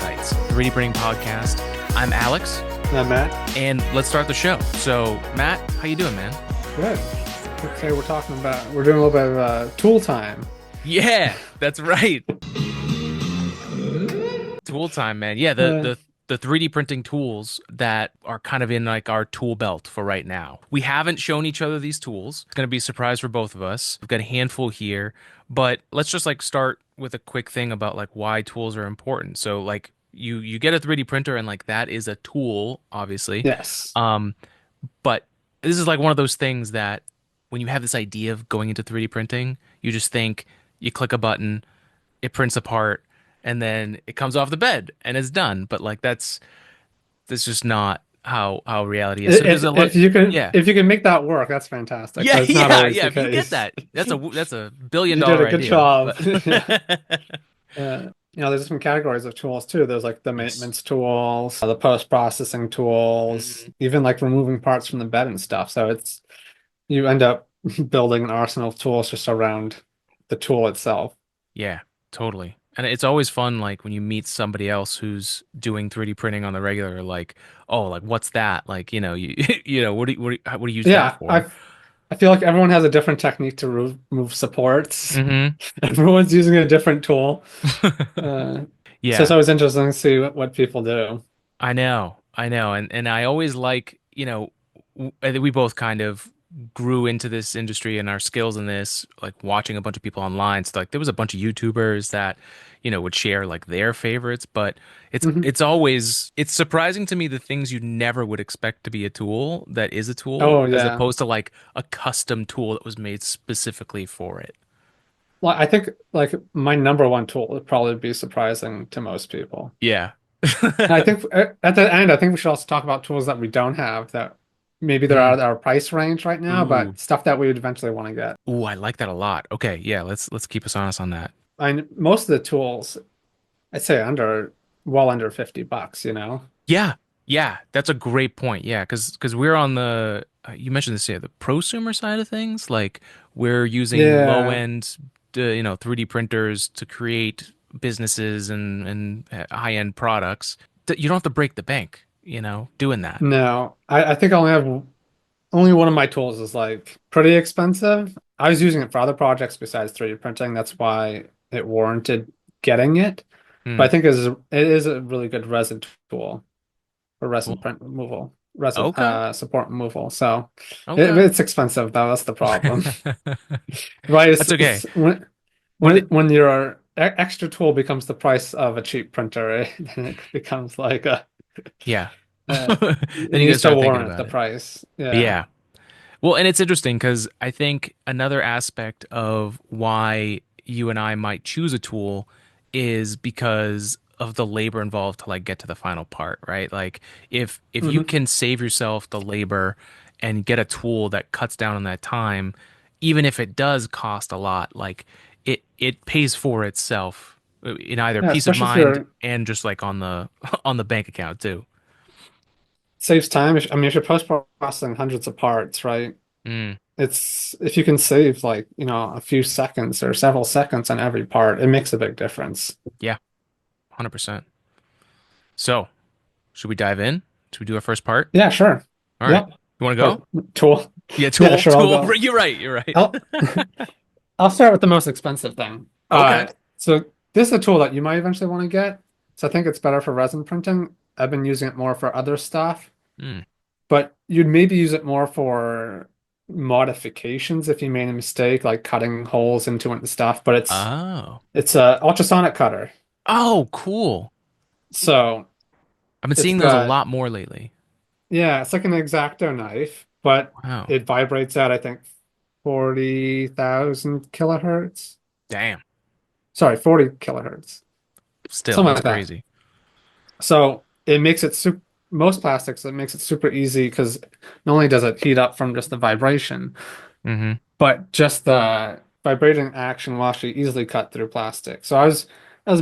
Insights, 3D printing podcast. I'm Alex, And I'm Matt. and let's start the show. So, Matt, how you doing, man? Good. Today we're doing a little bit of tool time. Yeah, that's right. Tool time, man. Yeah, Uh, the 3D printing tools that are kind of in like our tool belt for right now. We haven't shown each other these tools. It's going to be a surprise for both of us. We've got a handful here, but let's just like start with a quick thing about like why tools are important. So like you get a 3D printer and like that is a tool, obviously. yes. Um, but this is like one of those things that when you have this idea of going into 3D printing, you just think you click a button, it prints a part, and then it comes off the bed and it's done. But like that's just not how reality is. So there's a lot. Yeah. If you can make that work, that's fantastic. Yeah, But it's not yeah, always yeah. the If you get case. that, that's a billion You did dollar a good idea. job. But There's different categories of tools too. There's like the yes. maintenance tools, the post-processing tools, Mhm. even like removing parts from the bed and stuff. So you end up building an arsenal of tools just around the tool itself. Yeah, totally. And it's always fun, like when you meet somebody else who's doing 3D printing on the regular, like, oh, like what's that? Like, what do you use that Yeah, for? I feel like everyone has a different technique to remove supports. Hmm. Everyone's using a different tool. Uh, so it's Yeah, always interesting to see what people do. I know, and I always like, I think we both kind of grew into this industry and our skills in this, like watching a bunch of people online. So like there was a bunch of YouTubers that, would share like their favorites, but Mhm. it's surprising to me the things you never would expect to be a tool that is a tool, Oh as yeah. opposed to like a custom tool that was made specifically for it. Well, I think like my number one tool would probably be surprising to most people. Yeah. And I think at the end, I think we should also talk about tools that we don't have that maybe they're Hmm. out of our price range right now, Ooh. but stuff that we would eventually want to get. Ooh, I like that a lot. Okay, yeah, let's keep us honest on that. Most of the tools, I'd say well under $50, you know? Yeah, yeah, that's a great point. Yeah, because we're on the you mentioned this, yeah, the prosumer side of things. Like we're using low Yeah. end, 3D printers to create businesses and high end products. You don't have to break the bank, doing that. No, I think I only one of my tools is like pretty expensive. I was using it for other projects besides 3D printing. That's why it warranted getting it. But Hmm, I think it is a really good resin tool for resin cool. print removal, resin Okay. support removal. So Okay. it's expensive though. That's the problem. Right? That's okay. It's When it, when your extra tool becomes the price of a cheap printer, then it becomes like yeah. it Then you gotta needs to start thinking warrant the about it. price. Yeah. Yeah. Well, and it's interesting because I think another aspect of why you and I might choose a tool is because of the labor involved to like get to the final part, right? Like if you Hmm. can save yourself the labor and get a tool that cuts down on that time, even if it does cost a lot, like it pays for itself in either Yeah, peace of especially if mind you're and just like on the on the bank account too. saves time. I mean, if you're post-processing hundreds of parts, right? Mm, It's if you can save like, a few seconds or several seconds on every part, it makes a big difference. yeah, 100%. So, should we dive in? Should we do our first part? Yeah, sure. All right. Yep. You want to go? Or tool. Yeah, Yeah, tool, sure, I'll tool. go. You're right. You're right. I'll I'll start with the most expensive thing. Okay. So this is a tool that you might eventually want to get. So I think it's better for resin printing. I've been using it more for other stuff, Hmm. but you'd maybe use it more for modifications if you made a mistake, like cutting holes into it and stuff. But Oh. it's a ultrasonic cutter. Oh, cool. So I've been it's seeing those a got, lot more lately. yeah, it's like an X-Acto knife, but Wow. it vibrates at, I think, 40,000 kilohertz. Damn. Sorry, 40 kilohertz, Still, something that's like that. crazy. So it makes it super, most plastics, it makes it super easy because not only does it heat up from just the vibration, Mm-hmm. but just the vibrating action will actually easily cut through plastic. So I was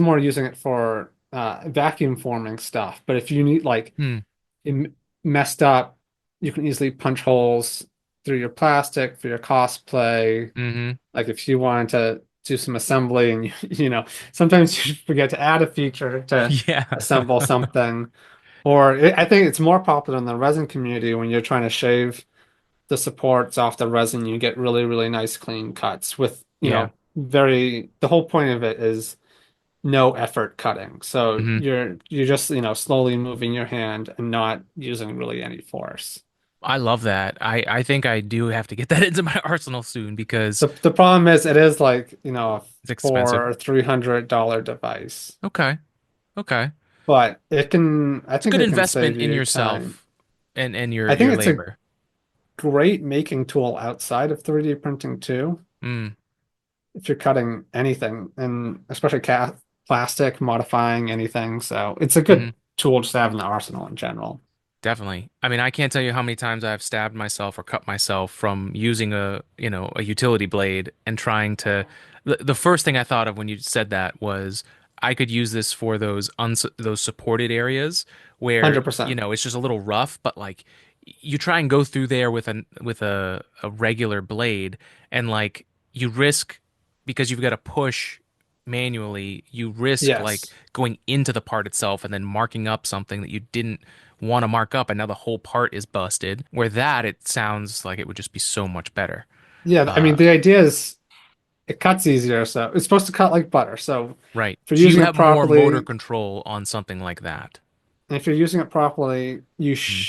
more using it for vacuum forming stuff. But if you need like Hmm. you messed up, you can easily punch holes through your plastic for your cosplay. Mm-hmm. Like if you wanted do some assembly and sometimes you forget to add a feature to Yeah. assemble something. Or I think it's more popular in the resin community when you're trying to shave the supports off the resin, you get really, really nice clean cuts with, Yeah. the whole point of it is no effort cutting. So Hmm. you're just, slowly moving your hand and not using really any force. I love that. I think I do have to get that into my arsenal soon because The problem is it is like, a it's expensive. four or $300 device. Okay. Okay. But I It's a think good it can save investment in you time. yourself and I think your it's a labor. great making tool outside of 3D printing too. Mm. If you're cutting anything, and especially plastic, modifying anything. So it's a Hmm. good tool just to have in the arsenal in general. Definitely. I mean, I can't tell you how many times I've stabbed myself or cut myself from using a utility blade and trying to. The first thing I thought of when you said that was I could use this for those supported areas where, 100%. it's just a little rough, but like you try and go through there with a regular blade and like you risk because you've got to push manually, you risk like Yes. going into the part itself and then marking up something that you didn't want to mark up and now the whole part is busted. Where that it sounds like it would just be so much better. Yeah, I mean, Uh, the idea is it cuts easier, so it's supposed to cut like butter. So right. if you're So you using it have more motor properly, control on something like that. and if you're using it properly, Mm.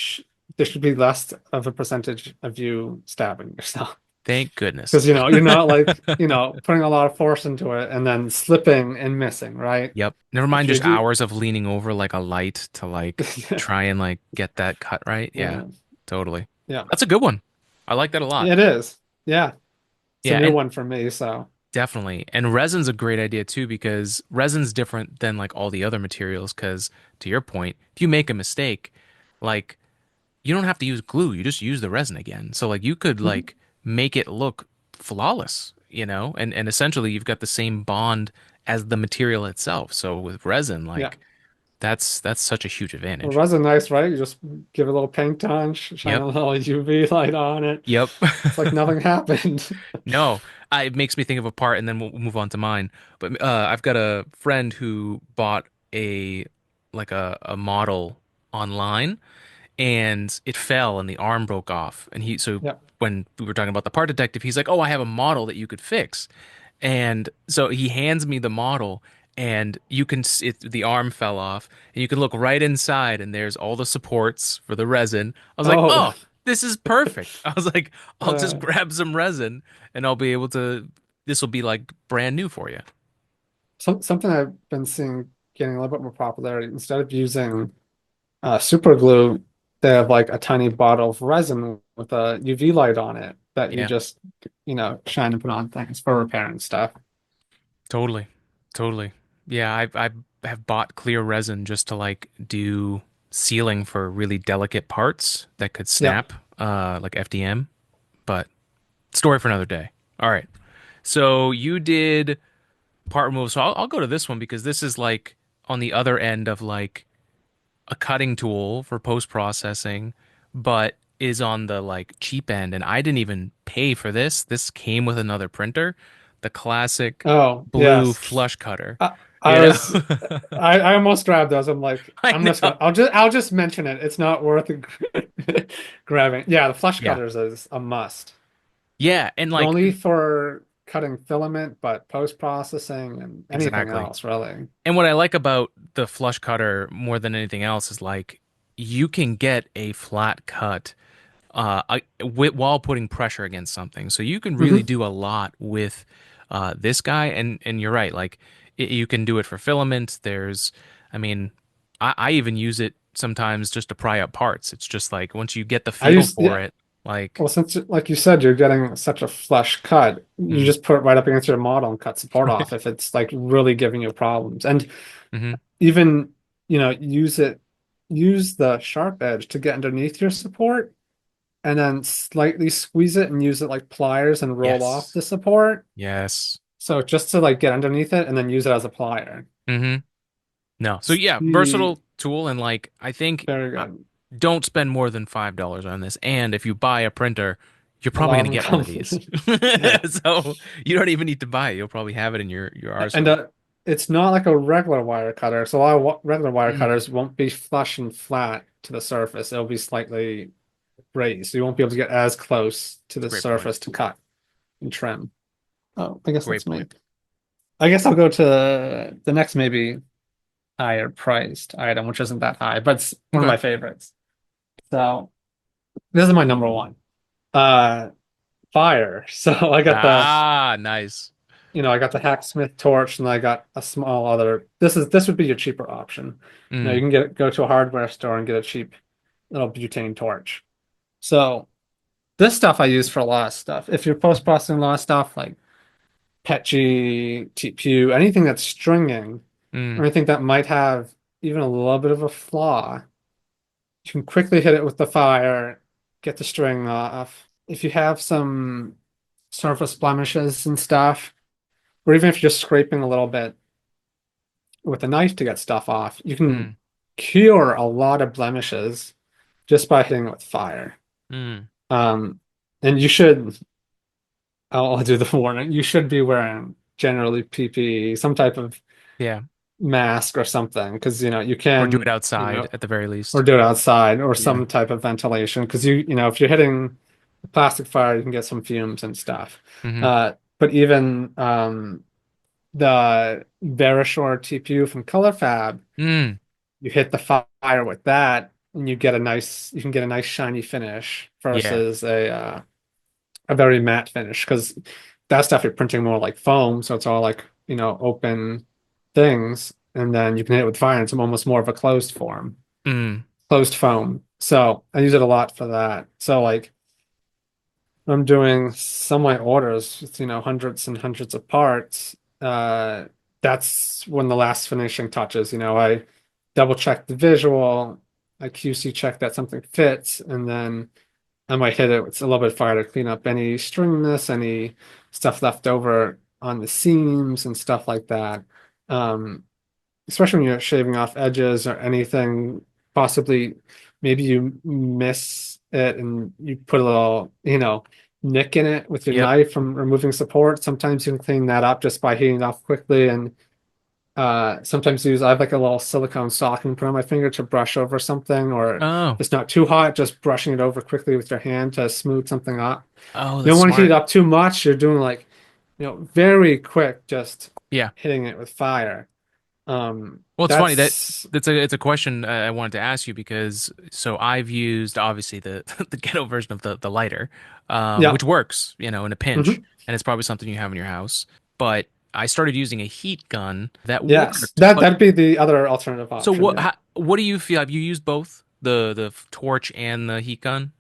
there should be less of a percentage of you stabbing yourself. Thank goodness. Because you're not like, putting a lot of force into it and then slipping and missing, right? Yep. Never If mind you're just do hours of leaning over like a light to like try and like get that cut right. Yeah, yeah, totally. yeah, That's a good one. I like that a lot. it is. Yeah, it's a Yeah, new and one for me, so definitely. And resin's a great idea too because resin's different than like all the other materials because to your point, if you make a mistake, like you don't have to use glue. You just use the resin again. So like you could Mhm. like make it look flawless, and essentially you've got the same bond as the material itself. So with resin, Yeah. like that's such a huge Well, advantage. resin nice, right? You just give it a little paint on, shine Yep. a little UV light on it. Yep. It's like nothing happened. No, it makes me think of a part, and then we'll move on to mine. But I've got a friend who bought a model online, and it fell, and the arm broke off. And so Yeah. when we were talking about the part detective, he's like, "Oh, I have a model that you could fix." And so he hands me the model, and you can the arm fell off, and you can look right inside, and there's all the supports for the resin. I was like, Oh, "Oh, this is perfect." I was like, "I'll just uh, grab some resin, and I'll be able to. This will be like brand new for you." something I've been seeing getting a little bit more popularity. Instead of using super glue, they have like a tiny bottle of resin with a UV light on it that you Yeah, just, shine and put on things for repairing stuff. totally, totally. Yeah, I have bought clear resin just to like do sealing for really delicate parts that could Yeah. snap, like FDM. But story for another day. All right. So you did part removal. So I'll go to this one because this is like on the other end of like a cutting tool for post processing, but is on the like cheap end. And I didn't even pay for this. This came with another printer, the classic Oh, blue yes. flush cutter. I, I You know, was I almost grabbed those. I'm like, I I'm just know. gonna I'll just mention it. It's not worth grabbing. Yeah, the flush Yeah. cutters is a must. Yeah. And Not like, only for cutting filament, but post-processing and anything exactly. else, really. And what I like about the flush cutter more than anything else is like you can get a flat cut while putting pressure against something. So you can really Hmm. do a lot with this guy. And you're right, like you can do it for filament. I mean, I even use it sometimes just to pry up parts. It's just like once you get the feel for Yeah. it, like, Well, since like you said, you're getting such a flush cut, you mm, just put it right up against your model and cut support off if it's like really giving you problems. And hmm, even, use the sharp edge to get underneath your support and then slightly squeeze it and use it like pliers and roll off yes, the support. yes, So just to like get underneath it and then use it as a plier. hmm, no. So It's yeah, the versatile tool, and like I think very good. don't spend more than $5 on this. And if you buy a printer, You're A probably lot going of to them get one come. of these. Yeah, So you don't even need to buy it. You'll probably have it in your and arsenal. it's not like a regular wire cutter. So a lot of regular wire Mm, cutters won't be flush and flat to the surface. It'll be slightly raised, so you won't be able to get as close to the great point. surface to cut and trim. Oh, I guess Great that's me. point. I guess I'll go to the next maybe higher priced item, which isn't that high, but it's one of Okay. my favorites. So this is my number one. Uh, fire. So I got Ah, nice. I got the hacksmith torch, and I got a small other. This would be your cheaper option. You Mm, can go to a hardware store and get a cheap little butane torch. So this stuff I use for a lot of stuff. If you're post-processing a lot of stuff like PETG, TPU, anything that's stringing, or mm, anything that might have even a little bit of a flaw, you can quickly hit it with the fire, get the string off. If you have some surface blemishes and stuff, or even if you're just scraping a little bit with a knife to get stuff off, you can mm, cure a lot of blemishes just by hitting it with fire. mm. Um, and you should, I'll do the warning, you should be wearing generally PPE, some type of Yeah. mask or something, because you Or do it can, outside at the very or least. do it outside or Yeah. some type of ventilation, because if you're hitting a plastic fire, you can get some fumes and stuff. Hmm. But even the Verisure TPU from ColorFab, Mm, you hit the fire with that, and you can get a nice shiny finish yeah. versus a very matte finish, because that stuff you're printing more like foam, so it's all like open things, and then you can hit it with fire, and it's almost more of a closed form, Mm, closed foam. So I use it a lot for that. So like I'm doing some of my orders with hundreds and hundreds of parts. That's when the last finishing touches. I double check the visual, I QC check that something fits, and then I might hit it with a little bit of fire to clean up any stringiness, any stuff left over on the seams and stuff like that. Um, Especially when you're shaving off edges or anything, possibly maybe you miss it and you put a little, nick in it with your yep. knife from removing support. Sometimes you can clean that up just by heating it off quickly, and sometimes I have like a little silicone sock and put on my finger to brush over something, or if Oh, it's not too hot, just brushing it over quickly with your hand to smooth something up. oh, You that's don't want to heat it smart. up too much. You're doing like, very quick, just Yeah. hitting it with fire. Well, it's funny that That's it's a question I wanted to ask you because so I've used obviously the the ghetto version of the lighter, Yeah. which works, in a pinch, Hmm. and it's probably something you have in your house. But I started using a heat gun that Yes. worked. But That'd be the other alternative so option. Yeah. what do you feel? Have you used both the torch and the heat gun?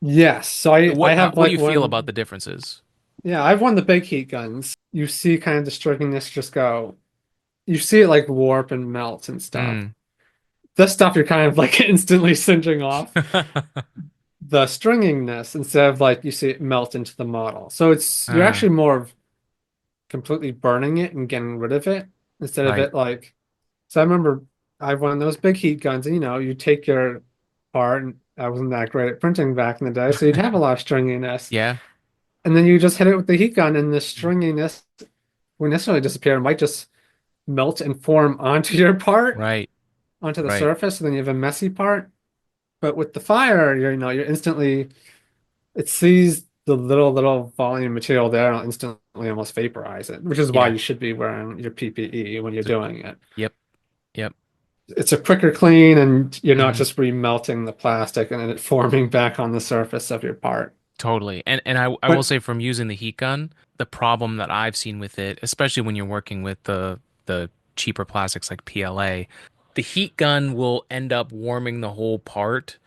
Yes. So I have What do like you feel about one. the differences? Yeah, I've won the big heat guns. You see kind of the stringiness just go. You see it like warp and melt and stuff. Mm. This stuff you're kind of like instantly singeing off the stringiness, instead of like you see it melt into the model. So you're Uh, actually more of completely burning it and getting rid of it, instead of right. it like. So I remember I've one of those big heat guns, and you take your part, and I wasn't that great at printing back in the day, so you'd have a lot of stringiness. Yeah. And then you just hit it with the heat gun, and the stringiness won't necessarily disappear. It might just melt and form onto your part, Right. onto the Right. surface, and then you have a messy part. But with the fire, you're instantly, it sees the little volume material there, and it'll instantly almost vaporize it, which is why Yeah. you should be wearing your PPE when you're So- doing it. Yep. Yep. It's a quicker clean, and you're not Hmm. just remelting the plastic and then it forming back on the surface of your part. Totally. And I will But say from using the heat gun, the problem that I've seen with it, especially when you're working with the cheaper plastics like PLA, the heat gun will end up warming the whole part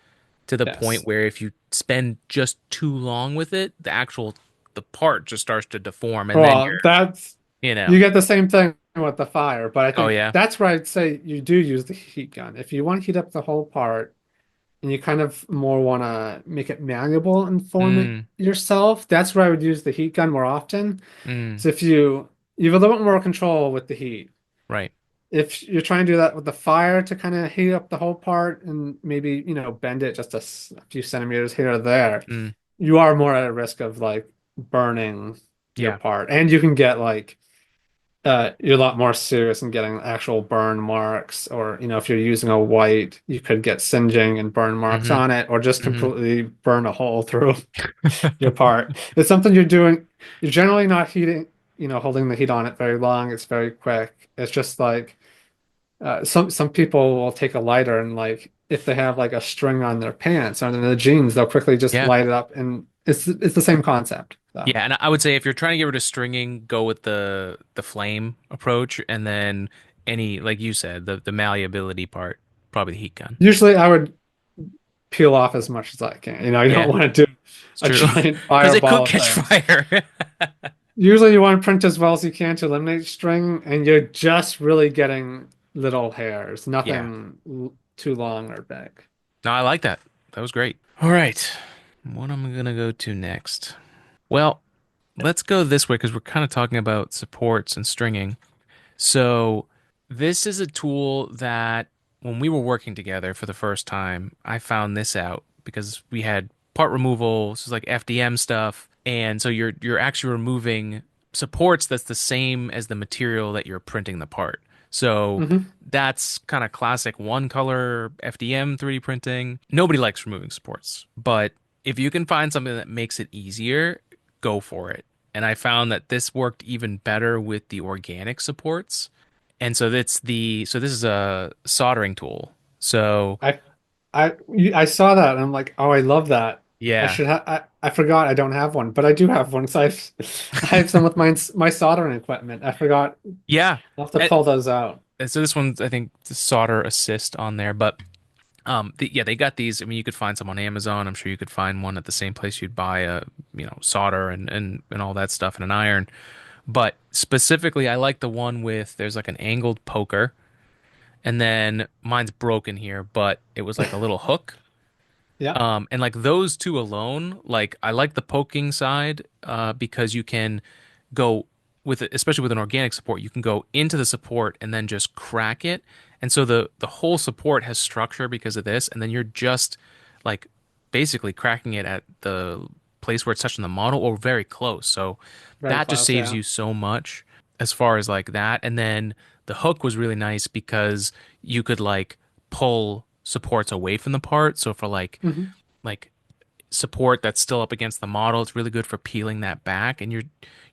to the point yes, where if you spend just too long with it, the part just starts to deform and then well, you're, that's you you know. get the same thing with the fire, but I Oh think yeah. that's where I'd say you do use the heat gun. If you want to heat up the whole part and you kind of more want to make it malleable and form it Mm, yourself, that's where I would use the heat gun more often. mm, So if you have a little bit more control with the heat. right. If you're trying to do that with the fire to kind of heat up the whole part and maybe, bend it just a few centimeters here or there, Mm, you are more at a risk of like burning your Yeah. part, and you can get like you're a lot more serious in getting actual burn marks, or if you're using a white, you could get singeing and burn marks Mm-hmm. on it, or just Mm-hmm. completely burn a hole through your part. It's something you're doing. You're generally not holding the heat on it very long. It's very quick. It's just like some people will take a lighter and like if they have like a string on their pants or in their jeans, they'll quickly just Yeah. light it up, and it's the same concept. So Yeah, and I would say if you're trying to get rid of stringing, go with the flame approach, and then any, like you said, the malleability part, probably the heat gun. usually I would peel off as much as I can. You don't Yeah, want to do it's a true. giant Because it could fireball of catch things. fire. Usually you want to print as well as you can to eliminate string, and you're just really getting little hairs, Yeah. nothing too long or big. No, I like that. That was great. All right. What am I gonna go to next? Well, let's go this way because we're kind of talking about supports and stringing. So, this is a tool that when we were working together for the first time, I found this out because we had part removal, this is like FDM stuff, and so you're actually removing supports that's the same as the material that you're printing the part. So Hmm. that's kind of classic one color FDM 3D printing. Nobody likes removing supports, but if you can find something that makes it easier, go for it. And I found that this worked even better with the organic supports. And so this is a soldering tool. So I I saw that and I'm like, oh, I love that. yeah. I forgot I don't have one, but I do have one. So I have some with my soldering equipment. I forgot. Yeah. I'll have to And, pull those out. and so this one's I think the solder assist on there, but yeah, they got these. I mean, you could find some on Amazon. I'm sure you could find one at the same place you'd buy a, solder and all that stuff and an iron. But specifically, I like the one with there's like an angled poker, and then mine's broken here, but it was like a little hook. Yeah. And like those two alone, like I like the poking side, because you can go with it, especially with an organic support, you can go into the support and then just crack it. And so the whole support has structure because of this, and then you're just like basically cracking it at the place where it's touching the model or very close. So Very that just close. saves Yeah. you so much as far as like that. And then the hook was really nice because you could like pull supports away from the part. So for Hmm. like support that's still up against the model. It's really good for peeling that back, and you're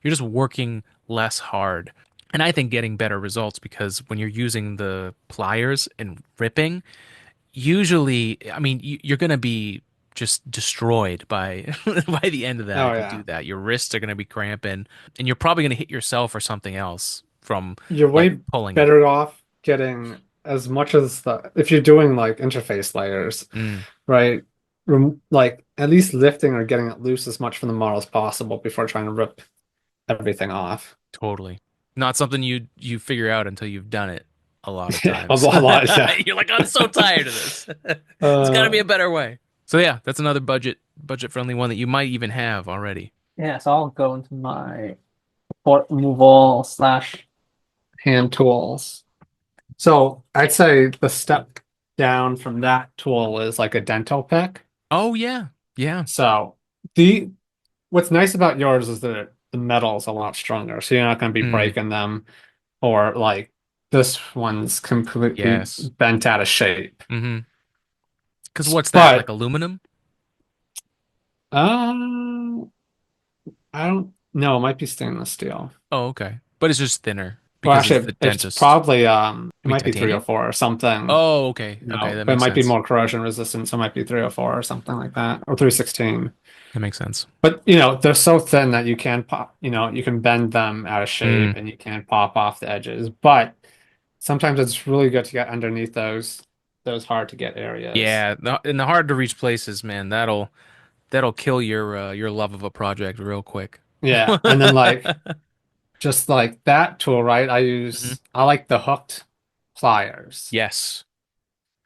just working less hard. And I think getting better results because when you're using the pliers and ripping, usually, I mean, you're gonna be just destroyed by by the end of that Oh if you do yeah. that. Your wrists are gonna be cramping, and you're probably gonna hit yourself or something else from You're like way pulling it. better off getting as much as the if you're doing like interface layers, Mm, right? Like at least lifting or getting it loose as much from the model as possible before trying to rip everything off. totally. Not something you figure out until you've done it a lot of Yeah, times. a lot, yeah. You're like, I'm so tired of this. There's got to be Uh, a better way. So yeah, that's another budget friendly one that you might even have already. yeah, so I'll go into my port removal slash hand tools. So I'd say the step down from that tool is like a dental pick. Oh yeah. Yeah. So the what's nice about yours is that the metal is a lot stronger, so you're not going to be Mm, breaking them or like this one's completely yes. bent out of shape. Mm-hmm. Because what's that? Like But aluminum? um, I don't know. It might be stainless steel. Oh, okay. But it's just thinner Well, because it's actually, the it's dentist. probably it Maybe might be titanium? 304 or something. Oh, okay. Okay, No, that but it makes might be sense. more corrosion resistant, so it might be 304 or something like that, or 316. That makes sense. But they're so thin that you can pop, you can bend them out of shape Mm, and you can pop off the edges. But sometimes it's really good to get underneath those hard to get areas. yeah. In the hard to reach places, man, that'll kill your love of a project real quick. Yeah. And then like just like that tool, right? Mhm. I like the hooked pliers. Yes.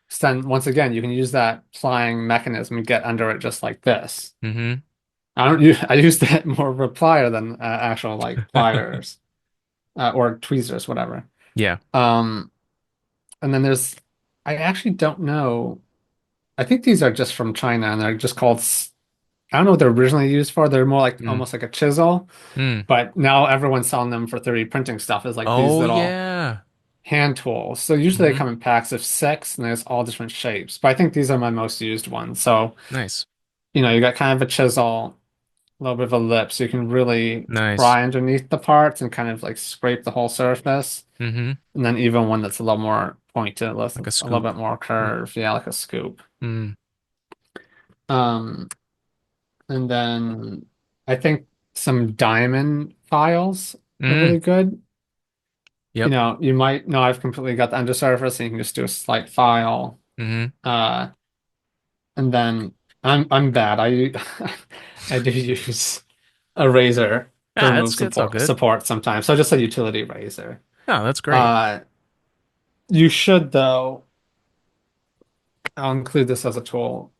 So then once again, you can use that plying mechanism and get under it just like this. Hmm. I use that more of a plier than actual like pliers or tweezers, whatever. Yeah. Um, and then I actually don't know. I think these are just from China and they're just called I don't know what they're originally used for. They're more like Mm. almost like a chisel, Mm. but now everyone's selling them for 3D printing stuff as like these Oh little yeah. hand tools. So usually they Hmm. come in packs of six and there's all different shapes. But I think these are my most used ones. So, Nice. you got kind of a chisel, a little bit of a lip, so you can really Nice. pry underneath the parts and kind of like scrape the whole surface. Hmm. And then even one that's a little more pointed, Like a a little scoop. bit more Mm. curved, yeah, like a scoop. Mm. Um, and then I think some diamond files are Mm. really good. Yep. You might know I've completely got the undersurface and you can just do a slight file. Hmm. Uh, and then I'm bad. I do use a razor to Ah, remove that's all good. support sometimes. So just a utility razor. Oh, that's great. Uh, you should though, I'll include this as a tool,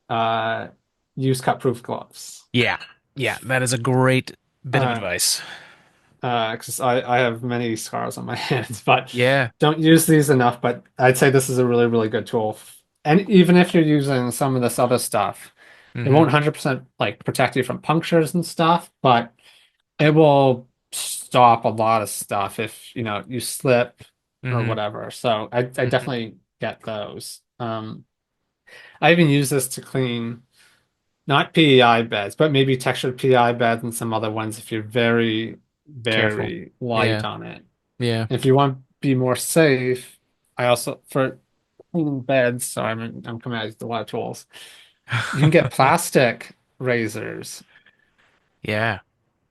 use cut-proof gloves. Yeah. Yeah, that is a great bit of Uh, 'Cause I have many scars on my hands, but yeah. don't use these enough. But I'd say this is a really, really good tool. And even if you're using some of this other stuff, it won't Hmm. 100% like protect you from punctures and stuff, but it will stop a lot of stuff if, you slip or Hmm. whatever. So I Hmm. definitely get those. I even use this to clean not PEI beds, but maybe textured PEI beds and some other ones if you're very, Careful. very light Yeah. on it. Yeah. If you want to be more safe, I also for cleaning beds, so I'm coming out with a lot of tools. You can get plastic razors. Yeah.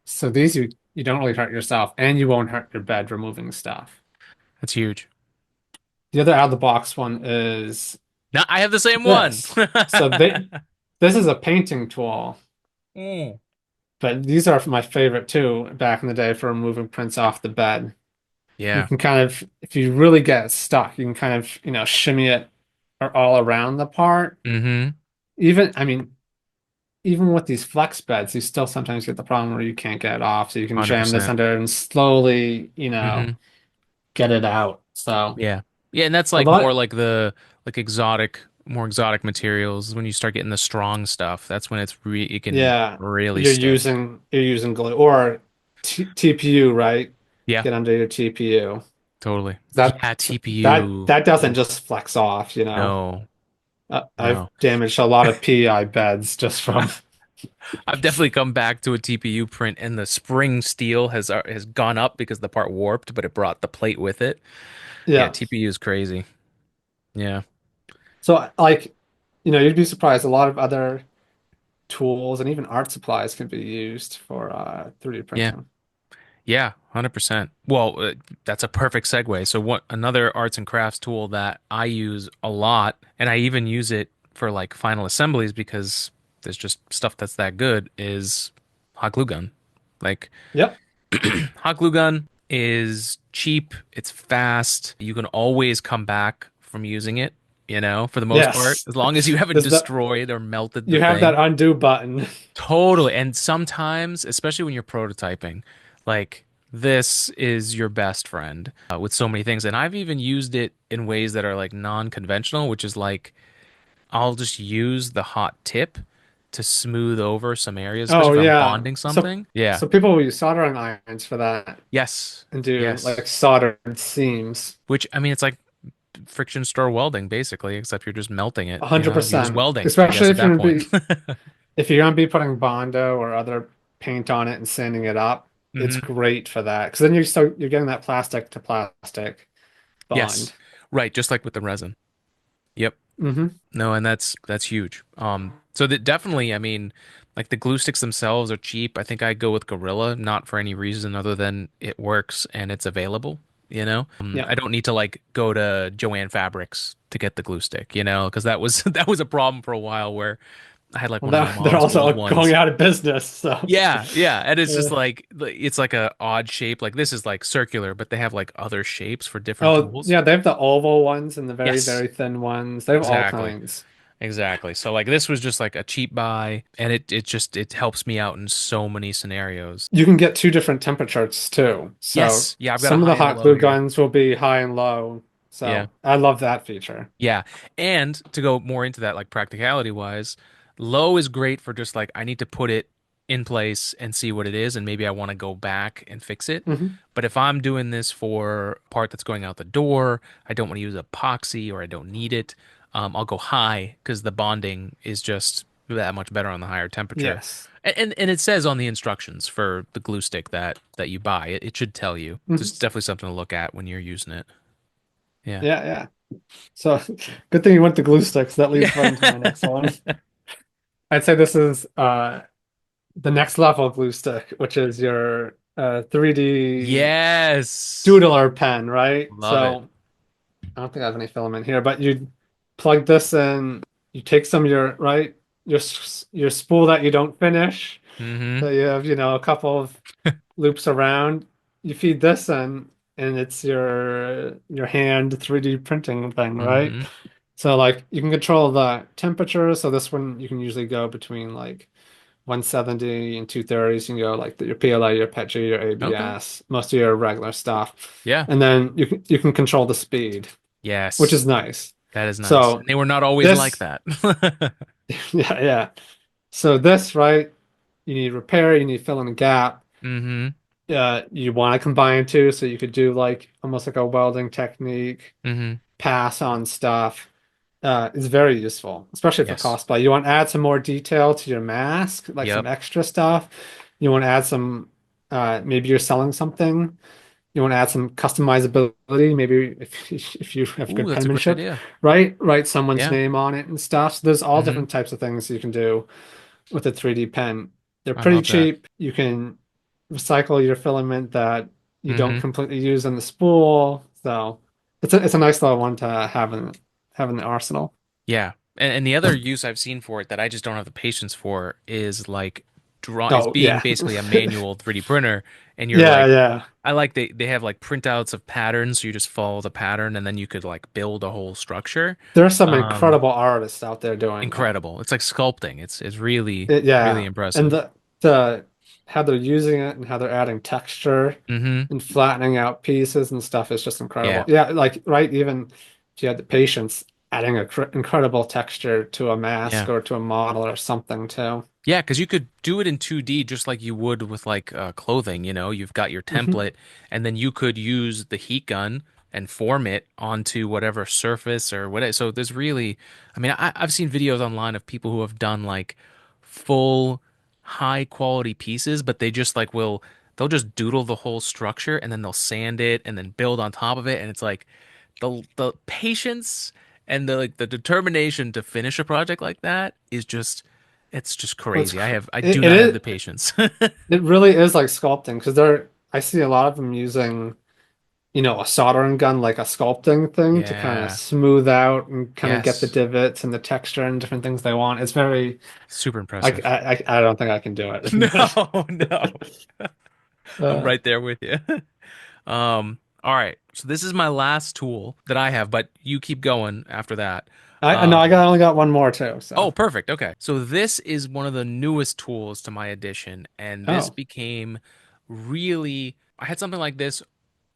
So these you don't really hurt yourself and you won't hurt your bed removing stuff. That's huge. The other out of the box one is Now I have the same one. this. So this is a painting tool, Mm. but these are my favorite too back in the day for removing prints off the bed. You Yeah. can kind of, if you really get stuck, you can kind of, shimmy it all around the part. Hmm. Even, I mean, even with these flex beds, you still sometimes get the problem where you can't get it off. So you can jam this 100%. under and slowly, Hmm. get it out. So Yeah. Yeah, and that's a like more lot, like the like more exotic materials. When you start getting the strong stuff, that's when it can yeah, really you're stick. using glue or t TPU, right? Yeah, Get under your TPU. totally. That Yeah, that TPU. that doesn't Oof. just flex off. No, I've no. damaged a lot of PI beds just from I've definitely come back to a TPU print, and the spring steel has gone up because the part warped, but it brought the plate with it. Yeah, yeah. TPU is crazy. Yeah, So like, you'd be surprised. A lot of other tools and even art supplies can be used for 3D yeah, printing. yeah, 100%. Well, that's a perfect segue. So what another arts and crafts tool that I use a lot, and I even use it for like final assemblies because there's just stuff that's that good, is hot glue gun. Like Yep. hot glue gun is cheap, it's fast. You can always come back from using it, for the most part, Yes. as long as you haven't There's that destroyed or melted the you have that thing. undo button. Totally. And sometimes, especially when you're prototyping, like this is your best friend with so many things. And I've even used it in ways that are like non-conventional, which is like I'll just use the hot tip to smooth over some areas, especially Oh if I'm yeah. bonding So something. Yeah. so people will use soldering irons for that Yes. and do Yes. like soldered seams. Which I mean, it's like friction stir welding basically, except you're just melting it. You're just 100%. welding, I Especially guess, at that point. if you're gonna be putting Bondo or other paint on it and sanding it up, it's Hmm. great for that. Because then you're getting that plastic to plastic Yes. bond. Right. Just like with the resin. Yep. Hmm. No, and that's huge. So that definitely, I mean, like the glue sticks themselves are cheap. I think I go with Gorilla, not for any reason other than it works and it's available, Yeah. I don't need to like go to Joanne Fabrics to get the glue stick, because that was that was a problem for a while where I had like Well, one of my they're mom's also old going ones. out of business. So, Yeah, yeah, and it's just uh, like it's like a odd shape. Like this is like circular, but they have like other shapes for different oh tools. yeah, they have the oval ones and the very, Yes, very thin ones. They have all exactly. kinds. Exactly. So like this was just like a cheap buy and it helps me out in so many scenarios. You can get two different temperatures too. So Yes. Yeah, I've got a some of the high and a hot low glue here. guns will be high and low. Yeah. So I love that feature. Yeah. And to go more into that like practicality wise, Low is great for just like I need to put it in place and see what it is, and maybe I want to go back and fix it. Hmm. But if I'm doing this for a part that's going out the door, I don't want to use epoxy or I don't need it. I'll go high because the bonding is just that much better on the higher temperature. Yes. And it says on the instructions for the glue stick that you buy, it should tell you. So Hmm. it's definitely something to look at when you're using it. Yeah. Yeah, yeah. So good thing you went to glue sticks. That leads right into my next Yeah. one. I'd say this is the next level glue stick, which is your 3D Yes. doodler pen, right? Love it. So I don't think I have any filament here, but you plug this in, you take some of your, right, your spool that you don't finish, Mm-hmm. that you have, a couple of loops around, you feed this in, and it's your hand 3D printing thing, right? Mm-hmm. So like you can control the temperature. So this one you can usually go between like 170 and 230. So you can go like your PLA, your PETG, your Okay. ABS, most of your regular stuff. Yeah. And then you can control the speed, which Yes. is nice. That is nice. And So they were not always like this, that. yeah, yeah. So this, right? You need repair, you need fill in the gap. Mm-hmm. You want to combine two, so you could do like almost like a welding technique, Mm-hmm. pass on stuff. Is very useful, especially for Yes. cosplay. You want to add some more detail to your mask, like some Yep. extra stuff. You want to add some, maybe you're selling something. You want to add some customizability. Maybe if you have Ooh, good that's a great penmanship, idea. right? Write someone's Yeah. name on it and stuff. So there's all Mm-hmm. different types of things you can do with a 3D pen. They're I pretty love that. cheap. You can recycle your filament that you don't Mm-hmm. completely use in the spool. So it's a nice little one to have in the arsenal. Yeah. And the other use I've seen for it that I just don't have the patience for is like is Oh being yeah. basically a manual 3D printer and you're Yeah, like yeah. I like they have like printouts of patterns so you just follow the pattern and then you could like build a whole structure. There are some Um incredible artists out there doing that. Incredible. It's like sculpting. It's really really Yeah. And impressive. the how they're using it and how they're adding texture Mm-hmm. and flattening out pieces and stuff is just incredible. Yeah. Yeah, like right, even if you had the patience, adding a incredible texture to a mask Yeah. or to a model or something too. Yeah, because you could do it in 2D just like you would with like clothing, you know, you've got your Hmm. template and then you could use the heat gun and form it onto whatever surface or whatever. So there's really, I mean, I've seen videos online of people who have done like full high quality pieces, but they just like they'll just doodle the whole structure and then they'll sand it and then build on top of it. And it's like the patience and the like the determination to finish a project like that is just it's just Well, it's crazy. I do it not have the is patience. it really is like sculpting because I see a lot of them using a soldering gun like a sculpting thing to kind of Yeah. smooth out and kind of get the Yes. divots and the texture and different things they want. It's very Super I impressive. I, I don't think I can do it. No, But no. I'm uh, right there with you. All right. So this is my last tool that I have, but you keep going after that. I know I Um, got only got one more too. oh, So perfect. Okay. So this is one of the newest tools to my edition, and this oh became really I had something like this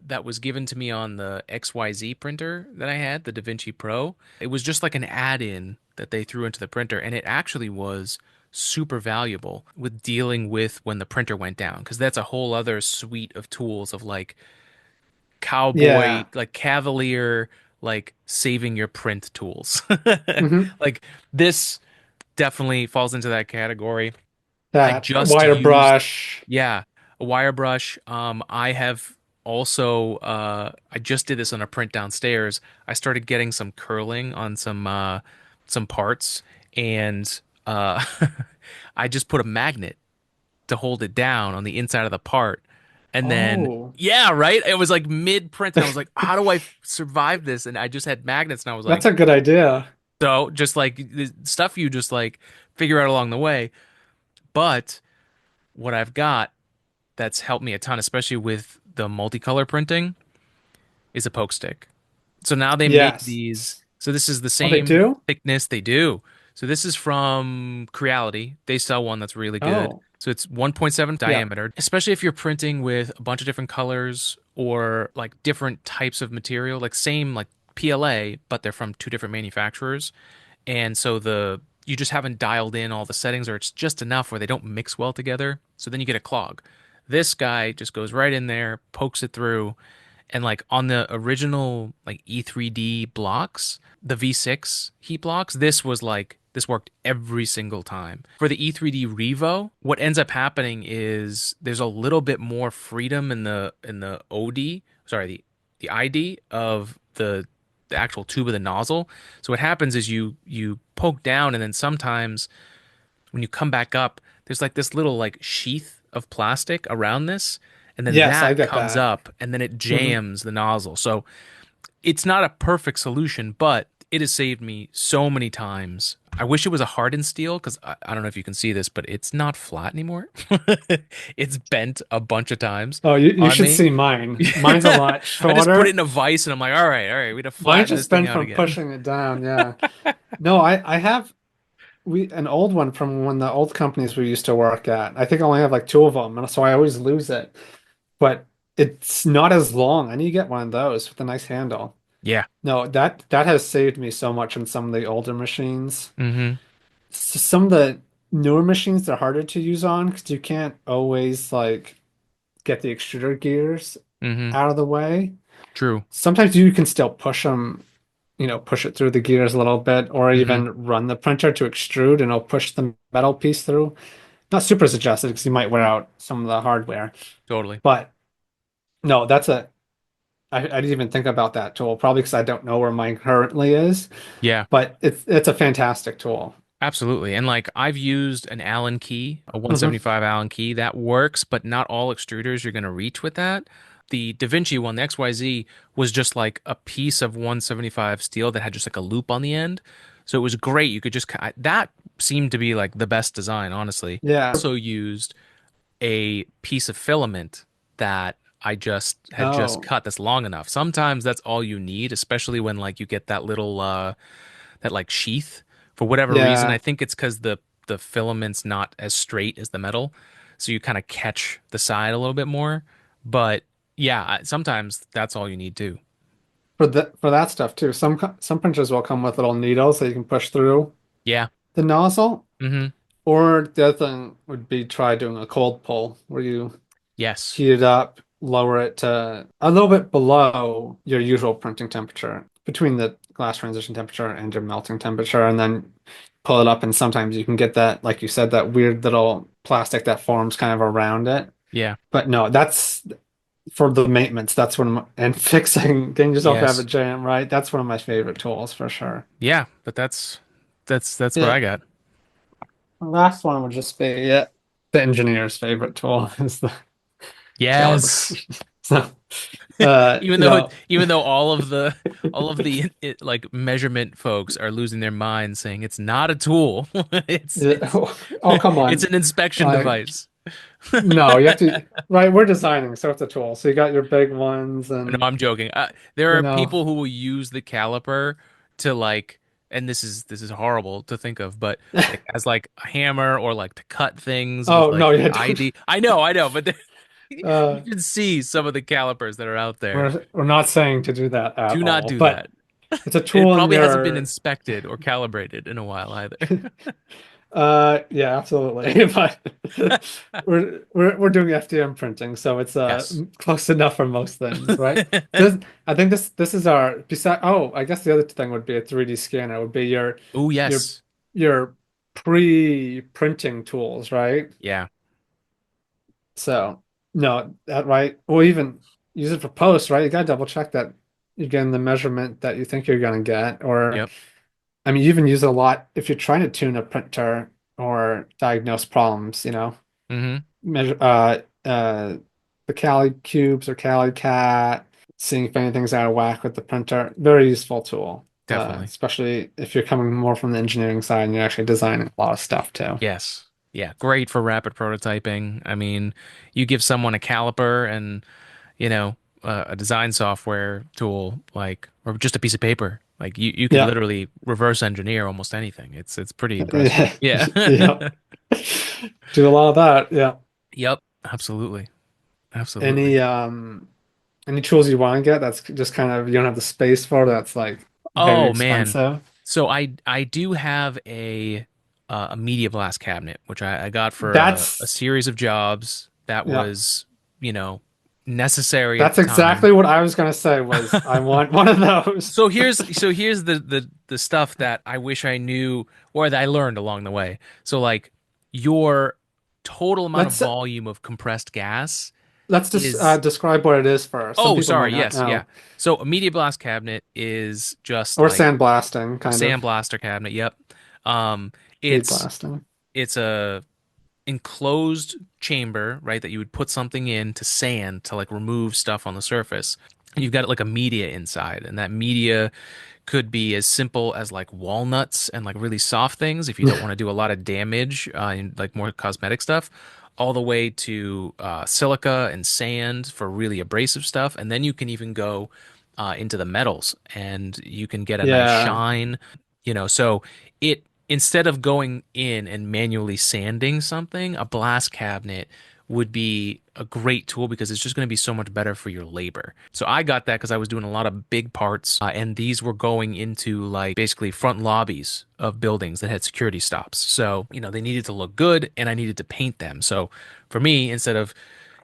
that was given to me on the XYZ printer that I had, the DaVinci Pro. It was just like an add-in that they threw into the printer, and it actually was super valuable with dealing with when the printer went down, because that's a whole other suite of tools of like cowboy, yeah. like cavalier, like saving your print tools. Hmm. Like this definitely falls into that category. I That just wire used, brush. yeah, a wire brush. I have also, I just did this on a print downstairs. I started getting some curling on some parts, and uh, I just put a magnet to hold it down on the inside of the part, and then. Oh, Yeah, right. It was like mid print, and I was like, "How do I survive this?" And I just had magnets, and I was that's like, a good idea. "So, just like the stuff you just like figure out along the way." But what I've got that's helped me a ton, especially with the multicolor printing, is a poke stick. So now they make Yes. these. So this is the Oh, they same do? thickness they do. So this is from Creality. They sell one that's really good. Oh, So it's 1.7 yeah. diameter, especially if you're printing with a bunch of different colors or like different types of material, like same like PLA, but they're from two different manufacturers. And so you just haven't dialed in all the settings, or it's just enough where they don't mix well together. So then you get a clog. This guy just goes right in there, pokes it through, and like on the original like E3D blocks, the V6 heat blocks, this worked every single time. For the E3D Revo, what ends up happening is there's a little bit more freedom in the OD, sorry, the ID of the actual tube of the nozzle. So what happens is you poke down, and then sometimes when you come back up, there's like this little like sheath of plastic around this, and then Yes, I that get comes that. up and then it Hmm. jams the nozzle. So it's not a perfect solution, but it has saved me so many times. I wish it was a hardened steel because I don't know if you can see this, but it's not flat anymore. It's bent a bunch of times Oh, you on should me. see mine. Mine's a lot I just put it shorter. in a vise and I'm like, all right, we gotta Mine's flatten this just thing been out from again. pushing it down. Yeah. No, I have an old one from when the old companies we used to work at. I think I only have like two of them, and so I always lose it. But it's not as long. I need to get one of those with a nice handle. Yeah. No, that has saved me so much on some of the older machines. Mm-hmm. Some of the newer machines they're harder to use on because you can't always like get the extruder gears Mm-hmm. out of the way. True. Sometimes you can still push them, push it through the gears a little bit, or Mm-hmm. even run the printer to extrude and it'll push the metal piece through. Not super suggested because you might wear out some of the hardware. Totally. But no, I didn't even think about that tool, probably because I don't know where mine currently is, Yeah. but it's a fantastic tool. Absolutely. And like I've used an Allen key, a Hmm. 175 Allen key that works, but not all extruders you're going to reach with that. The Da Vinci one, the XYZ, was just like a piece of 175 steel that had just like a loop on the end. So it was great. You could just, that seemed to be like the best design, honestly. Yeah. Also used a piece of filament that I just had just Oh, cut that's long enough. Sometimes that's all you need, especially when like you get that little that like sheath for whatever reason. I yeah. think it's because the filament's not as straight as the metal, so you kind of catch the side a little bit more. But yeah, sometimes that's all you need too. For that stuff too. Some printers will come with little needles that you can push through Yeah. the nozzle. Mm-hmm. Or the other thing would be try doing a cold pull where you Yes. heat it up, lower it to a little bit below your usual printing temperature, between the glass transition temperature and your melting temperature, and then pull it up. And sometimes you can get that, like you said, that weird little plastic that forms kind of around it. Yeah. But no, that's for the maintenance. That's one of my, and fixing, getting yourself to have a Yes. jam right. That's one of my favorite tools for sure. Yeah. But that's what Yeah. I got. The last one would just be the engineer's favorite tool is the Yes. calibration. So, uh, you know, Even though all of the like measurement folks are losing their minds saying it's not a tool. yeah, oh, come It's on. an inspection Like, device. no, you have to, right? We're designing, so it's a tool. So you got your big ones No, and, I'm joking. There you are know, people who will use the caliper to like, and this is horrible to think of, but like as like a hammer or like to cut things with oh, like no, the yeah, don't, ID. I know, but you uh, should see some of the calipers that are out there. we're not saying to do that at Do not all, do but that. it's a It tool in probably hasn't been your, inspected or calibrated in a while either. yeah, absolutely. But we're doing FDM printing, so it's Yes. close enough for most things, right? This I think this is our beside oh, I guess the other thing would be a 3D scanner would be Oh, your yes. your pre-printing tools, right? Yeah. So no, that right. Or even use it for post, right? You gotta double check that you're getting the measurement that you think you're gonna get, or Yep. I mean, you even use it a lot if you're trying to tune a printer or diagnose problems, Hmm. measure the Cali cubes or Cali cat, seeing if anything's out of whack with the printer. Very useful tool, Definitely. especially if you're coming more from the engineering side and you're actually designing a lot of stuff too. Yes. Yeah. Great for rapid prototyping. I mean, you give someone a caliper and, you know, a design software tool, like, or just a piece of paper. Like you could Yeah. literally reverse engineer almost anything. It's pretty impressive. Yeah. Yeah. Yeah. Do a lot of that. Yeah. Yep. Absolutely. Absolutely. Any any tools you want to get that's just kind of you don't have the space for that's like very Oh man. expensive. So I do have a a media blast cabinet, which I got for a That's series of jobs that yeah. was, you know, necessary at That's the time. exactly what I was gonna say was I want one of those. So here's the stuff that I wish I knew or that I learned along the way. So like your total amount of Let's volume of compressed gas let's just is describe what it is first. Some oh people might sorry, not yes, yeah. know. So a media blast cabinet is just Or like sandblasting, a kind of. sandblaster cabinet. Yep. Um, Bead it's blasting. it's a enclosed chamber, right, that you would put something in to sand to like remove stuff on the surface. And you've got like a media inside, and that media could be as simple as like walnuts and like really soft things if you don't want to do a lot of damage and like more cosmetic stuff, all the way to silica and sand for really abrasive stuff. And then you can even go into the metals and you can get a nice Yeah. shine, so it instead of going in and manually sanding something, a blast cabinet would be a great tool because it's just going to be so much better for your labor. So I got that because I was doing a lot of big parts, and these were going into like basically front lobbies of buildings that had security stops. So, they needed to look good and I needed to paint them. So for me, instead of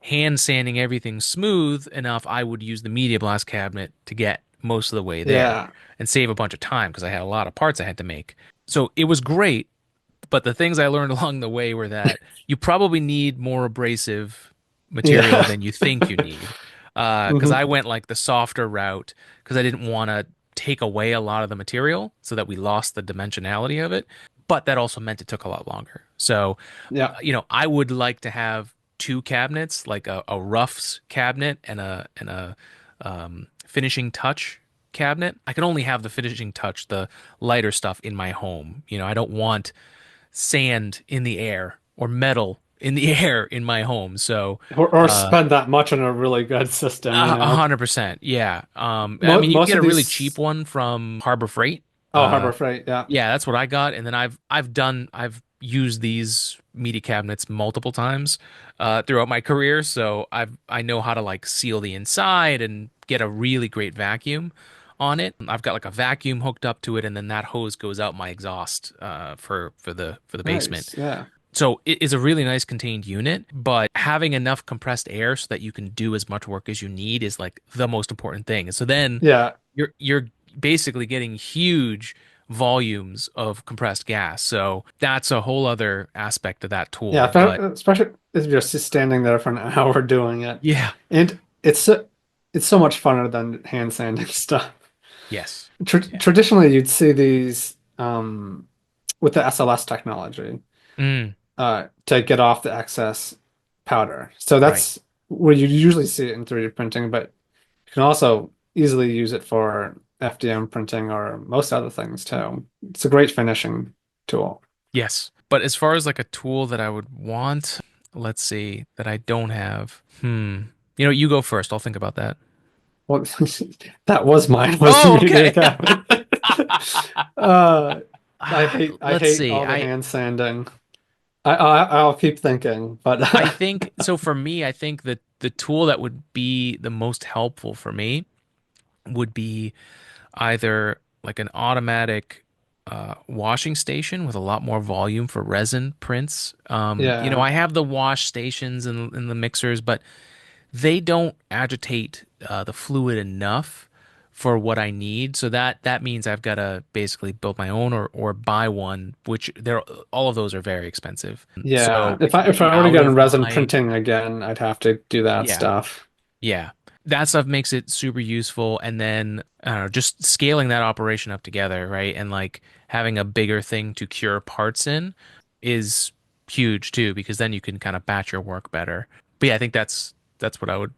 hand sanding everything smooth enough, I would use the media blast cabinet to get most of the way there Yeah. and save a bunch of time because I had a lot of parts I had to make. So it was great, but the things I learned along the way were that you probably need more abrasive material Yeah. than you think you need. Because hmm I went like the softer route because I didn't want to take away a lot of the material so that we lost the dimensionality of it. But that also meant it took a lot longer. So, Yeah. I would like to have two cabinets, like a roughs cabinet and a finishing touch cabinet. I can only have the finishing touch, the lighter stuff in my home. I don't want sand in the air or metal in the air in my home. So, Or uh, spend that much on a really good system, you know. 100%. Yeah. I Mo mean, you can Most get of a really cheap these one from Harbor Freight. oh, Harbor Freight, yeah. Yeah, that's what I got. And then I've used these media cabinets multiple times throughout my career, so I know how to like seal the inside and get a really great vacuum on it. I've got like a vacuum hooked up to it, and then that hose goes out my exhaust for the basement. Nice. Yeah. So it is a really nice contained unit, but having enough compressed air so that you can do as much work as you need is like the most important thing. And so then Yeah. you're basically getting huge volumes of compressed gas. So that's a whole other aspect of that Yeah, tool. But especially if you're just standing there for an hour doing it. yeah, And it's so much funner than hand sanding stuff. yes. Yeah. Traditionally, you'd see these with the SLS technology Mm, to get off the excess powder. So right. that's where you usually see it in 3D printing, but you can also easily use it for FDM printing or most other things too. It's a great finishing tool. Yes. But as far as like a tool that I would want, let's see, that I don't have. You go first. I'll think about that. Well, that was mine, was the Oh, media okay. cabinet. Uh, I Let's hate see. all the I hand sanding. I'll keep thinking, but I think so for me, I think that the tool that would be the most helpful for me would be either like an automatic washing station with a lot more volume for resin prints. yeah, I have the wash stations and the mixers, but they don't agitate the fluid enough for what I need. So that means I've got to basically build my own or buy one, which they're all of those are very expensive. yeah. So it's If really I were to out get in of resin my printing again, I'd have to do that yeah. stuff. Yeah. That stuff makes it super useful. And then, I don't know, just scaling that operation up together, right? And like having a bigger thing to cure parts in is huge too, because then you can kind of batch your work better. But yeah, I think that's what I would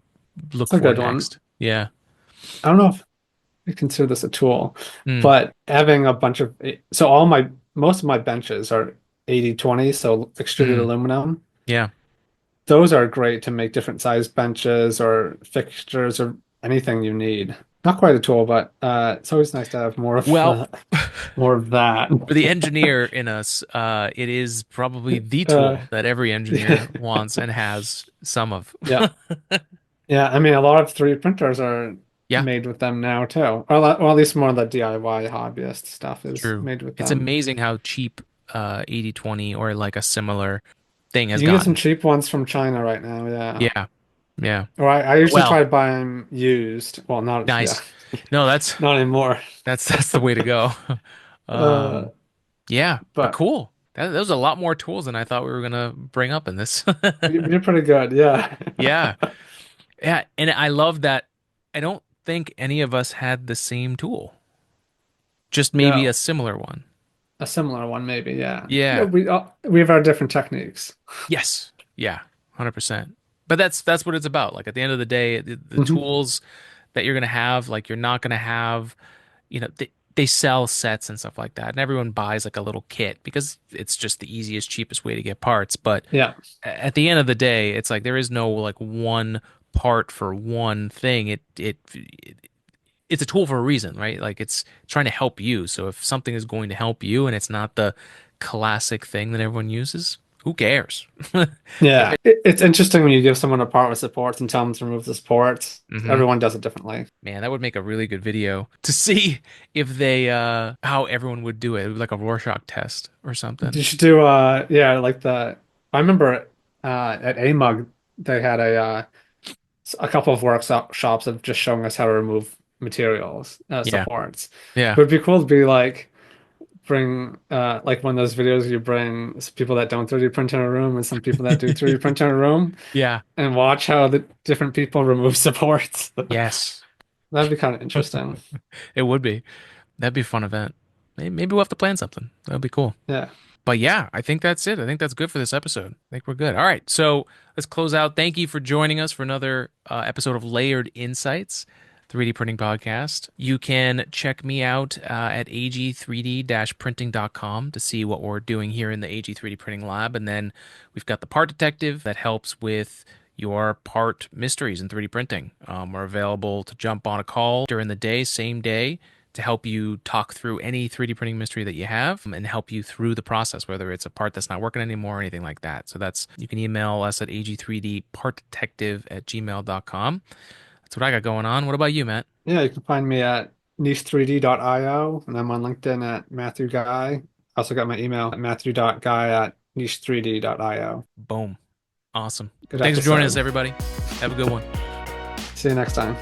look It's a for good one. next. Yeah. I don't know if I consider this a tool, Mm, but having a bunch of so all my most of my benches are 80/20, so extruded mm, aluminum. yeah. Those are great to make different size benches or fixtures or anything you need. Not quite a tool, but it's always nice to have Well, more of that. for the engineer in us, it is probably the Uh, tool that every engineer wants and has some of. yeah, yeah. I mean, a lot of 3D printers are Yeah. made with them now too, or at least more of the DIY hobbyist stuff is True. made with It's them. amazing how cheap 80/20 or like a similar thing has You can get some gotten. cheap ones from China right now, yeah. Yeah. Yeah. Or I usually Well, try to buy them used. Well, not yeah, nice. No, that's not anymore. that's the way to go. Uh, Um, yeah, but but cool. That was a lot more tools than I thought we were gonna bring up in this. we did pretty good, yeah. Yeah. Yeah, and I love that I don't think any of us had the same tool. Just maybe a No, similar one. a similar one maybe, yeah. Yeah. We have our different techniques. Yes. Yeah. 100%. But that's what it's about. Like at the end of the day, the Hmm. tools that you're gonna have, like you're not gonna have, they sell sets and stuff like that, and everyone buys like a little kit because it's just the easiest, cheapest way to get parts. But Yeah, at the end of the day, it's like there is no like one part for one thing. It's a tool for a reason, right? Like it's trying to help you. So if something is going to help you and it's not the classic thing that everyone uses, who cares? If yeah. it, It's interesting when you give someone a part with supports and tell them to remove the supports. hmm Everyone does it differently. Man, that would make a really good video to see if they how everyone would do it, like a Rorschach test or something. You should do yeah, like the I remember at AMUG they had a couple of workshops of just showing us how to remove materials Yeah. supports. It Yeah. would be cool to be like bring like one of those videos you bring some people that don't 3D print in a room and some people that do 3D print in a room Yeah. and watch how the different people remove supports. Yes. That'd be kind of interesting. It would be. That'd be a fun event. Maybe we'll have to plan something. That would be cool. Yeah. But yeah, I think that's it. I think that's good for this episode. I think we're good. All right. So let's close out. Thank you for joining us for another episode of Layered Insights, 3D Printing Podcast. You can check me out at ag3d-printing.com to see what we're doing here in the AG 3D Printing Lab. And then we've got the Part Detective that helps with your part mysteries in 3D printing. We're available to jump on a call during the day, same day, to help you talk through any 3D printing mystery that you have and help you through the process, whether it's a part that's not working anymore or anything like that. So you can email us at ag3dpartdetective@gmail.com. That's what I got going on. What about you, Matt? Yeah, you can find me at niche3d.io and I'm on LinkedIn at Matthew Guy. I also got my email at matthew.guy@niche3d.io. Boom. Awesome. Good Thanks for joining us, episode. everybody. Have a good one. See you next time.